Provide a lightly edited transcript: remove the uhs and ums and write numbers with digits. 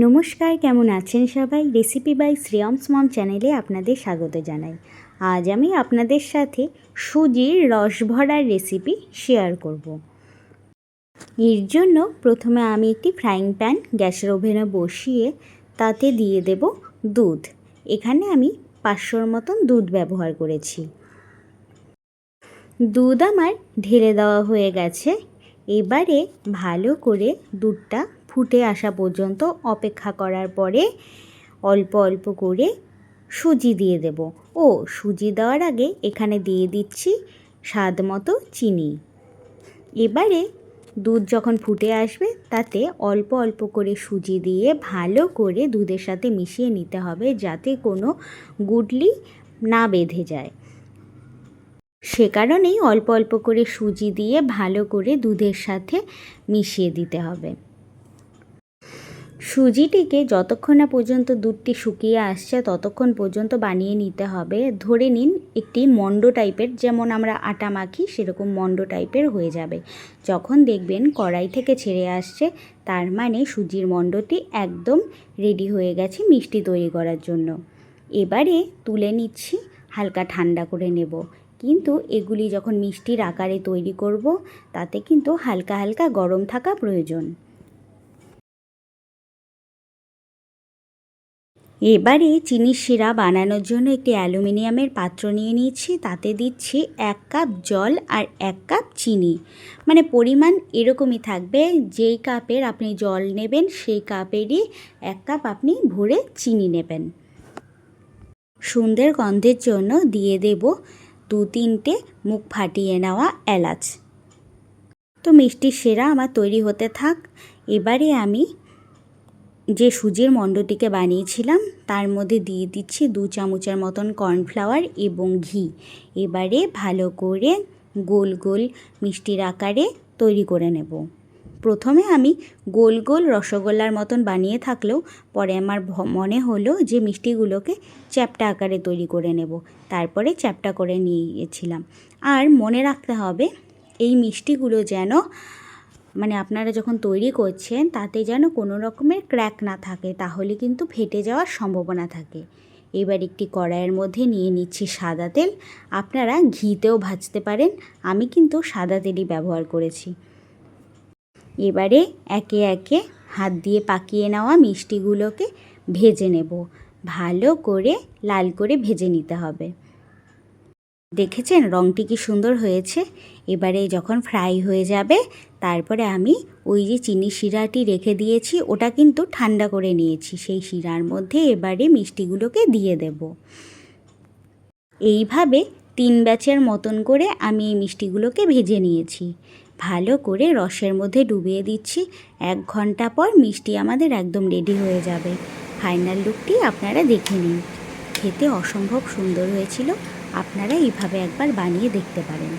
নমস্কার, কেমন আছেন সবাই? রেসিপি বাই শ্রেয়মস মম চ্যানেলে আপনাদের স্বাগত জানাই। আজ আমি আপনাদের সাথে সুজির রস ভরার রেসিপি শেয়ার করব। এর জন্য প্রথমে আমি একটি ফ্রাইং প্যান গ্যাসের ওভেনে বসিয়ে তাতে দিয়ে দেব দুধ। এখানে আমি 500 মতন দুধ ব্যবহার করেছি। দুধ আমার ঢেলে দেওয়া হয়ে গেছে। এবারে ভালো করে দুধটা ফুটে আসা পর্যন্ত অপেক্ষা করার পরে অল্প অল্প করে সুজি দিয়ে দেব। সুজি দেওয়ার আগে এখানে দিয়ে দিচ্ছি স্বাদ মতো চিনি। এবারে দুধ যখন ফুটে আসবে তাতে অল্প অল্প করে সুজি দিয়ে ভালো করে দুধের সাথে মিশিয়ে নিতে হবে, যাতে কোনো গুটলি না বেঁধে যায়। সে কারণেই অল্প অল্প করে সুজি দিয়ে ভালো করে দুধের সাথে মিশিয়ে দিতে হবে। সুজিটিকে যতক্ষণ না পর্যন্ত দুধটি শুকিয়ে আসছে ততক্ষণ পর্যন্ত বানিয়ে নিতে হবে। ধরে নিন একটি মণ্ড টাইপের, যেমন আমরা আটা মাখি সেরকম মণ্ড টাইপের হয়ে যাবে। যখন দেখবেন কড়াই থেকে ছেড়ে আসছে, তার মানে সুজির মণ্ডটি একদম রেডি হয়ে গেছে মিষ্টি তৈরি করার জন্য। এবারে তুলে নিচ্ছি, হালকা ঠান্ডা করে নেব। কিন্তু এগুলি যখন মিষ্টির আকারে তৈরি করব, তাতে কিন্তু হালকা হালকা গরম থাকা প্রয়োজন। এবারে চিনির শিরা বানানোর জন্য একটি অ্যালুমিনিয়ামের পাত্র নিয়ে নিচ্ছি। তাতে দিচ্ছি 1 কাপ জল আর 1 কাপ চিনি। মানে পরিমাণ এরকমই থাকবে, যেই কাপের আপনি জল নেবেন সেই কাপেরই 1 কাপ আপনি ভরে চিনি নেবেন। সুন্দর গন্ধের জন্য দিয়ে দেব 2-3টে মুখ ফাটিয়ে নেওয়া এলাচ। তো মিষ্টির শিরা আমার তৈরি হতে থাক। এবারে আমি যে সুজির মণ্ডটিকে বানিয়েছিলাম তার মধ্যে দিয়ে দিচ্ছি 2 চামচের মতন কর্নফ্লাওয়ার এবং ঘি। এবারে ভালো করে গোল গোল মিষ্টির আকারে তৈরি করে নেব। প্রথমে আমি গোল গোল রসগোল্লার মতন বানিয়ে থাকলেও পরে আমার মনে হলো যে মিষ্টিগুলোকে চ্যাপ্টা আকারে তৈরি করে নেব। তারপরে চ্যাপ্টা করে নিয়েছিলাম। আর মনে রাখতে হবে এই মিষ্টিগুলো যেন আপনারা যখন তৈরি করছেন তাতে যেন কোনো রকমের ক্র্যাক না থাকে, তাহলে কিন্তু ফেটে যাওয়ার সম্ভাবনা থাকে। এবার একটি কড়াইয়ের মধ্যে নিয়ে নিচ্ছি সাদা তেল। আপনারা ঘিতেও ভাজতে পারেন, আমি কিন্তু সাদা তেলই ব্যবহার করেছি। এবারে একে একে হাত দিয়ে পাকিয়ে নেওয়া মিষ্টিগুলোকে ভেজে নেব। ভালো করে লাল করে ভেজে নিতে হবে। দেখেছেন রঙটি কি সুন্দর হয়েছে? এবারে যখন ফ্রাই হয়ে যাবে, তারপরে আমি ওই যে চিনি শিরাটি রেখে দিয়েছি ওটা কিন্তু ঠান্ডা করে নিয়েছি, সেই শিরার মধ্যে এবারে মিষ্টিগুলোকে দিয়ে দেব। এইভাবে 3 ব্যাচের মতন করে আমি এই মিষ্টিগুলোকে ভেজে নিয়েছি। ভালো করে রসের মধ্যে ডুবিয়ে দিচ্ছি। 1 ঘন্টা পর মিষ্টি আমাদের একদম রেডি হয়ে যাবে। ফাইনাল লুকটি আপনারা দেখে নিন। খেতে অসম্ভব সুন্দর হয়েছিল। আপনারা এইভাবে একবার বানিয়ে দেখতে পারেন।